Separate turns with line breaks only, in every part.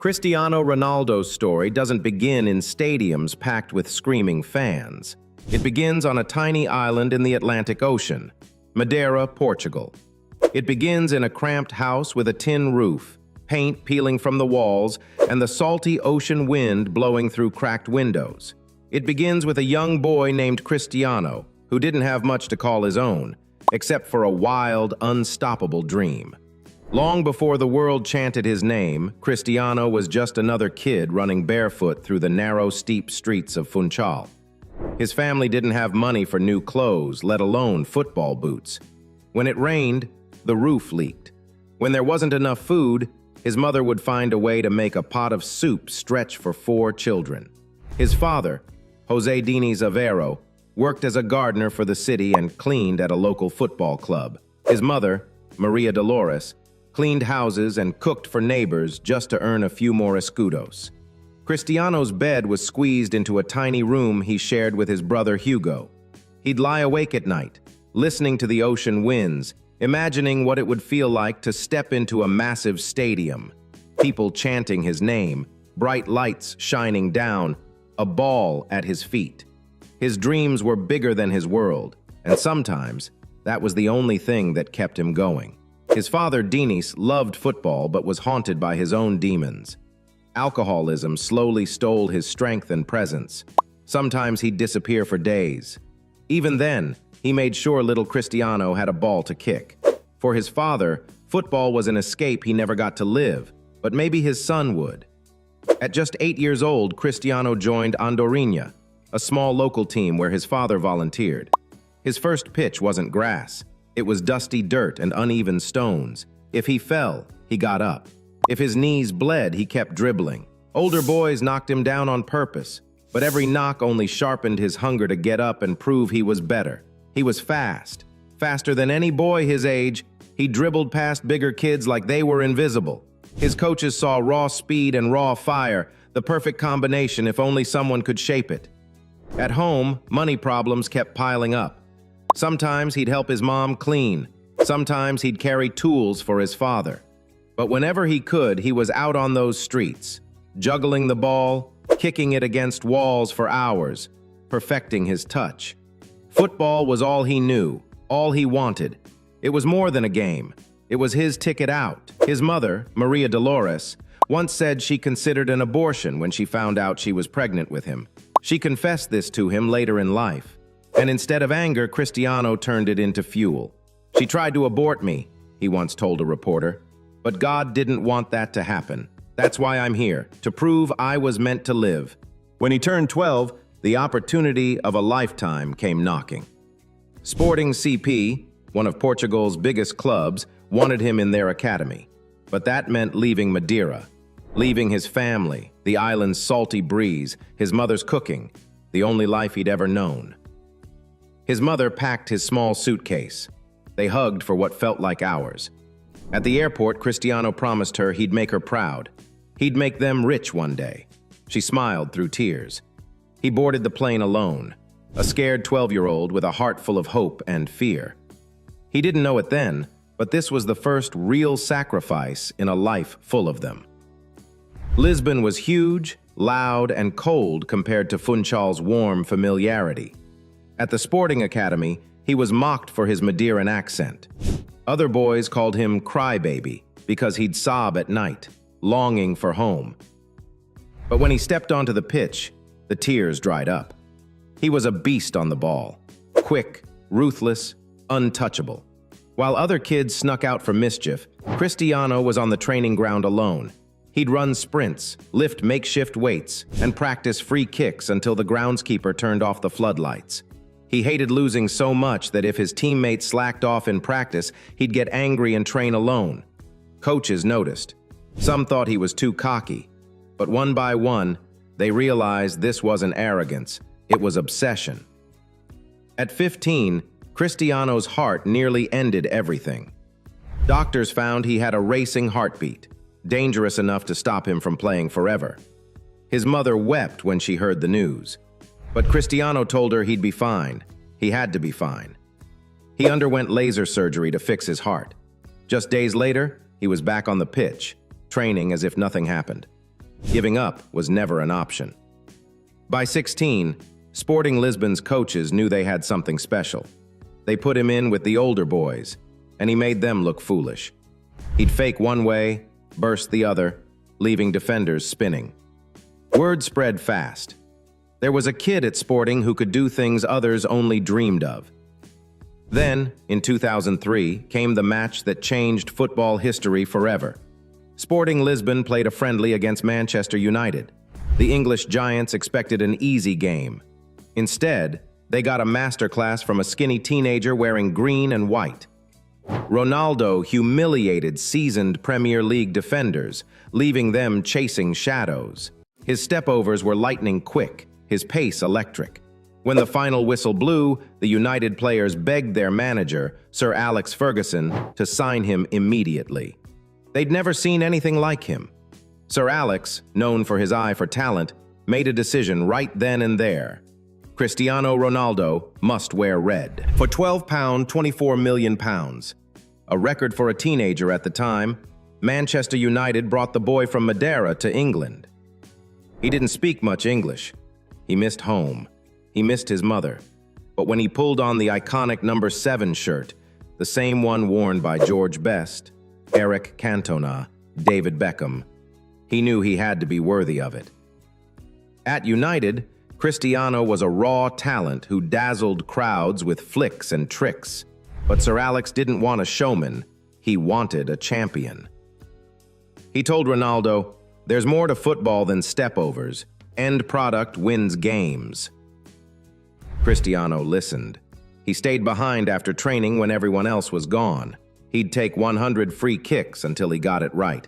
Cristiano Ronaldo's story doesn't begin in stadiums packed with screaming fans. It begins on a tiny island in the Atlantic Ocean, Madeira, Portugal. It begins in a cramped house with a tin roof, paint peeling from the walls, and the salty ocean wind blowing through cracked windows. It begins with a young boy named Cristiano, who didn't have much to call his own, except for a wild, unstoppable dream. Long before the world chanted his name, Cristiano was just another kid running barefoot through the narrow, steep streets of Funchal. His family didn't have money for new clothes, let alone football boots. When it rained, the roof leaked. When there wasn't enough food, his mother would find a way to make a pot of soup stretch for 4 children. His father, Jose Diniz Aveiro, worked as a gardener for the city and cleaned at a local football club. His mother, Maria Dolores, cleaned houses and cooked for neighbors just to earn a few more escudos. Cristiano's bed was squeezed into a tiny room he shared with his brother Hugo. He'd lie awake at night, listening to the ocean winds, imagining what it would feel like to step into a massive stadium, people chanting his name, bright lights shining down, a ball at his feet. His dreams were bigger than his world, and sometimes that was the only thing that kept him going. His father, Diniz, loved football but was haunted by his own demons. Alcoholism slowly stole his strength and presence. Sometimes he'd disappear for days. Even then, he made sure little Cristiano had a ball to kick. For his father, football was an escape he never got to live, but maybe his son would. At just 8 years old, Cristiano joined Andorinha, a small local team where his father volunteered. His first pitch wasn't grass. It was dusty dirt and uneven stones. If he fell, he got up. If his knees bled, he kept dribbling. Older boys knocked him down on purpose, but every knock only sharpened his hunger to get up and prove he was better. He was fast. Faster than any boy his age, he dribbled past bigger kids like they were invisible. His coaches saw raw speed and raw fire, the perfect combination if only someone could shape it. At home, money problems kept piling up. Sometimes he'd help his mom clean. Sometimes he'd carry tools for his father. But whenever he could, he was out on those streets, juggling the ball, kicking it against walls for hours, perfecting his touch. Football was all he knew, all he wanted. It was more than a game. It was his ticket out. His mother, Maria Dolores, once said she considered an abortion when she found out she was pregnant with him. She confessed this to him later in life. And instead of anger, Cristiano turned it into fuel. "She tried to abort me," he once told a reporter. "But God didn't want that to happen. That's why I'm here, to prove I was meant to live." When he turned 12, the opportunity of a lifetime came knocking. Sporting CP, one of Portugal's biggest clubs, wanted him in their academy. But that meant leaving Madeira, leaving his family, the island's salty breeze, his mother's cooking, the only life he'd ever known. His mother packed his small suitcase. They hugged for what felt like hours. At the airport, Cristiano promised her he'd make her proud. He'd make them rich one day. She smiled through tears. He boarded the plane alone, a scared 12-year-old with a heart full of hope and fear. He didn't know it then, but this was the first real sacrifice in a life full of them. Lisbon was huge, loud, and cold compared to Funchal's warm familiarity. At the sporting academy, he was mocked for his Madeiran accent. Other boys called him Crybaby because he'd sob at night, longing for home. But when he stepped onto the pitch, the tears dried up. He was a beast on the ball, quick, ruthless, untouchable. While other kids snuck out for mischief, Cristiano was on the training ground alone. He'd run sprints, lift makeshift weights, and practice free kicks until the groundskeeper turned off the floodlights. He hated losing so much that if his teammates slacked off in practice, he'd get angry and train alone. Coaches noticed. Some thought he was too cocky, but one by one, they realized this wasn't arrogance, it was obsession. At 15, Cristiano's heart nearly ended everything. Doctors found he had a racing heartbeat, dangerous enough to stop him from playing forever. His mother wept when she heard the news. But Cristiano told her he'd be fine. He had to be fine. He underwent laser surgery to fix his heart. Just days later, he was back on the pitch, training as if nothing happened. Giving up was never an option. By 16, Sporting Lisbon's coaches knew they had something special. They put him in with the older boys, and he made them look foolish. He'd fake one way, burst the other, leaving defenders spinning. Word spread fast. There was a kid at Sporting who could do things others only dreamed of. Then, in 2003, came the match that changed football history forever. Sporting Lisbon played a friendly against Manchester United. The English giants expected an easy game. Instead, they got a masterclass from a skinny teenager wearing green and white. Ronaldo humiliated seasoned Premier League defenders, leaving them chasing shadows. His stepovers were lightning quick, his pace electric. When the final whistle blew, the United players begged their manager, Sir Alex Ferguson, to sign him immediately. They'd never seen anything like him. Sir Alex, known for his eye for talent, made a decision right then and there. Cristiano Ronaldo must wear red. For £12, £24 million, a record for a teenager at the time, Manchester United brought the boy from Madeira to England. He didn't speak much English. He missed home. He missed his mother. But when he pulled on the iconic number 7 shirt, the same one worn by George Best, Eric Cantona, David Beckham, he knew he had to be worthy of it. At United, Cristiano was a raw talent who dazzled crowds with flicks and tricks. But Sir Alex didn't want a showman, he wanted a champion. He told Ronaldo, "There's more to football than stepovers. End product wins games." Cristiano listened. He stayed behind after training when everyone else was gone. He'd take 100 free kicks until he got it right.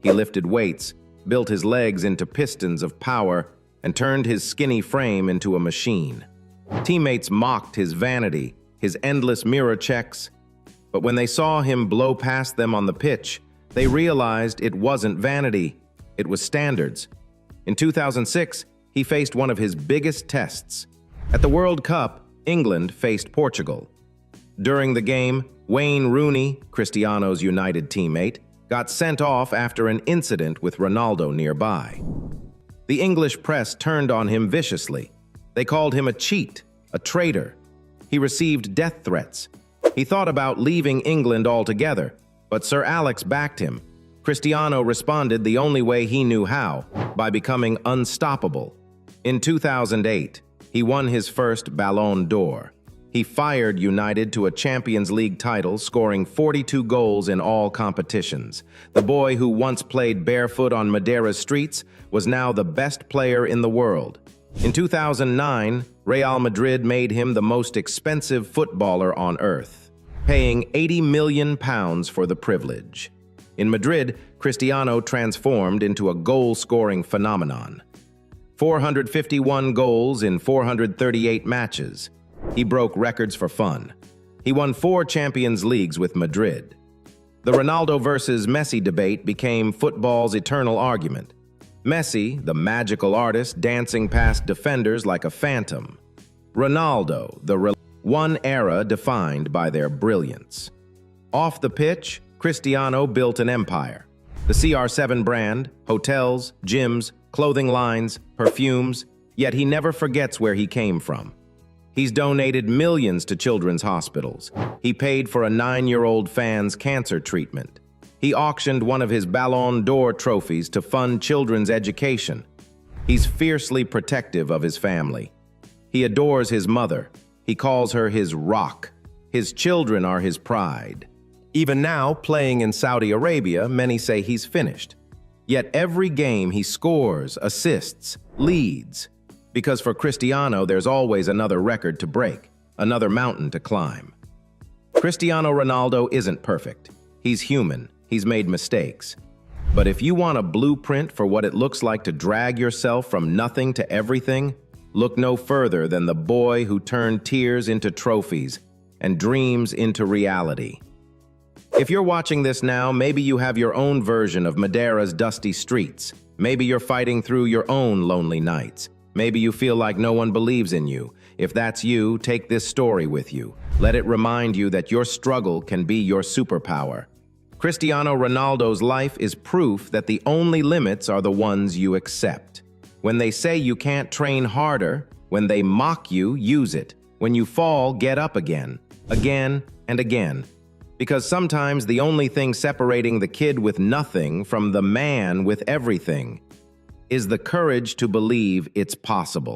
He lifted weights, built his legs into pistons of power, and turned his skinny frame into a machine. Teammates mocked his vanity, his endless mirror checks, but when they saw him blow past them on the pitch, they realized it wasn't vanity, it was standards. In 2006, he faced one of his biggest tests. At the World Cup, England faced Portugal. During the game, Wayne Rooney, Cristiano's United teammate, got sent off after an incident with Ronaldo nearby. The English press turned on him viciously. They called him a cheat, a traitor. He received death threats. He thought about leaving England altogether, but Sir Alex backed him. Cristiano responded the only way he knew how, by becoming unstoppable. In 2008, he won his first Ballon d'Or. He fired United to a Champions League title, scoring 42 goals in all competitions. The boy who once played barefoot on Madeira's streets was now the best player in the world. In 2009, Real Madrid made him the most expensive footballer on earth, paying £80 million for the privilege. In Madrid, Cristiano transformed into a goal-scoring phenomenon. 451 goals in 438 matches. He broke records for fun. He won 4 Champions Leagues with Madrid. The Ronaldo versus Messi debate became football's eternal argument. Messi, the magical artist dancing past defenders like a phantom. Ronaldo, one era defined by their brilliance. Off the pitch, Cristiano built an empire. The CR7 brand, hotels, gyms, clothing lines, perfumes, yet he never forgets where he came from. He's donated millions to children's hospitals. He paid for a 9-year-old fan's cancer treatment. He auctioned one of his Ballon d'Or trophies to fund children's education. He's fiercely protective of his family. He adores his mother. He calls her his rock. His children are his pride. Even now, playing in Saudi Arabia, many say he's finished. Yet every game he scores, assists, leads. Because for Cristiano, there's always another record to break, another mountain to climb. Cristiano Ronaldo isn't perfect. He's human. He's made mistakes. But if you want a blueprint for what it looks like to drag yourself from nothing to everything, look no further than the boy who turned tears into trophies and dreams into reality. If you're watching this now, maybe you have your own version of Madeira's dusty streets. Maybe you're fighting through your own lonely nights. Maybe you feel like no one believes in you. If that's you, take this story with you. Let it remind you that your struggle can be your superpower. Cristiano Ronaldo's life is proof that the only limits are the ones you accept. When they say you can't train harder, when they mock you, use it. When you fall, get up again and again. Because sometimes the only thing separating the kid with nothing from the man with everything is the courage to believe it's possible.